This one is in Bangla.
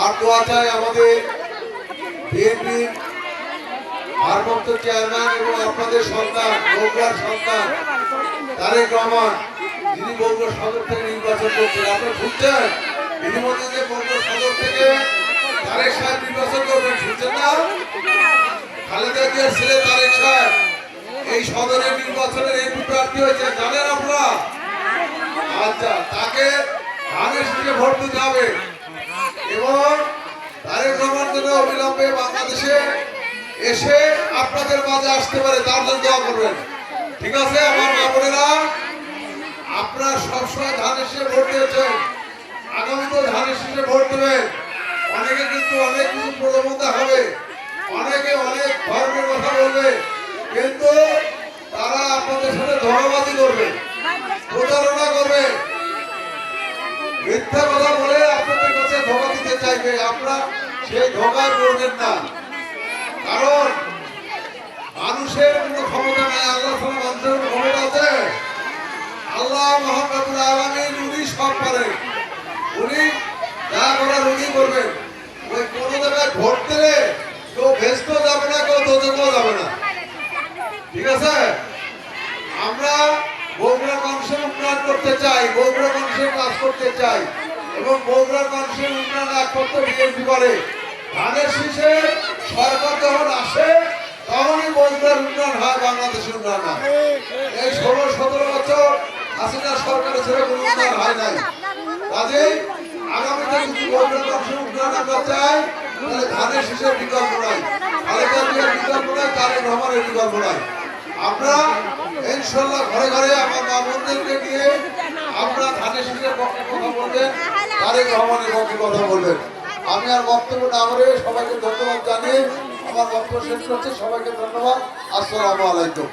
আর দোয়া চাই আমাদের বিএনপির ভারপ্রাপ্ত চেয়ারম্যান এবং আপনাদের সন্তান বগুড়ার সন্তান তারেক রহমান, যিনি বগুড়া সদর থেকে নির্বাচন করছেন। আপনারা শুনছেন ইতিমধ্যে যে বগুড়া সদর থেকে তারেক সাহেব নির্বাচন করবেন, শুনছেন না? খালেদা জিয়ার ছেলে তারেক সাহেব এই সদরের নির্বাচনের এমপি প্রার্থী হয়েছে, জানেন আপনারা? আচ্ছা, তাকে ধানের শীষে ভোট দিতে হবে এবং তারেক রহমান যেন অবিলম্বে বাংলাদেশে এসে আপনাদের মাঝে আসতে পারে, তার জন্য দোয়া করবেন। ঠিক আছে আমার মা বোনেরা, আপনারা সবসময় ধানের শীষে ভোট দিয়েছেন, আগামীতে ধানের শীষে ভোট দেবেন। অনেকে কিন্তু অনেক কিছু প্রলোভন হবে, অনেকে অনেক ধর্মের কথা বলবে, কিন্তু তারা আপনাদের সাথে ধোঁকাবাজি করবে, প্রতারণা করবে, মিথ্যা কথা বলে আপনাদের কাছে ধোঁকা দিতে চাইবে। আপনারা সেই ধোঁকায় পড়বেন না, কারণ মানুষের কোনো ক্ষমতা নাই, আল্লাহ ছাড়া মানুষের ক্ষমতা আছে? আল্লাহ মহান রব্বুল আলামিন, উনি সব পারেন, উনি যা করার উনি করবেন। ওই কোনো জায়গায় ভোট দিলে কেউ ভেস্ত যাবে না, কেউ দোজখেও যাবে না। ঠিক আছে? আমরা বগুড়া মানুষের উন্নয়ন করতে চাই, বগুড়া মানুষের কাজ করতে চাই এবং বগুড়া মানুষের উন্নয়ন একমাত্র বিএনপি করে। ধানের শীষে সরকার যখন আসে তখনই বগুড়ার উন্নয়ন হয়, বাংলাদেশের উন্নয়ন হয়। এই 16-17 বছর হাসিনা সরকারের ছেড়ে কোনো উন্নয়ন হয় নাই। কাজেই আগামীতে যদি বগুড়া মানুষের উন্নয়ন আমরা চাই, তাহলে ধানের শীষের বিকল্প নাই, খালেদা জিয়ার বিকল্প নাই, তারেক রহমানের বিকল্প নাই। আমরা ইনশাআল্লাহ ঘরে ঘরে আমার মা বোনদেরকে নিয়ে আমরা ধানের শীষের পক্ষে কথা বলবেন, তারেক রহমানের পক্ষে কথা বলবেন। আমি আর বক্তব্য না করে সবাইকে ধন্যবাদ জানিয়ে আমার বক্তব্য শেষ করছি। সবাইকে ধন্যবাদ। আসসালামু আলাইকুম।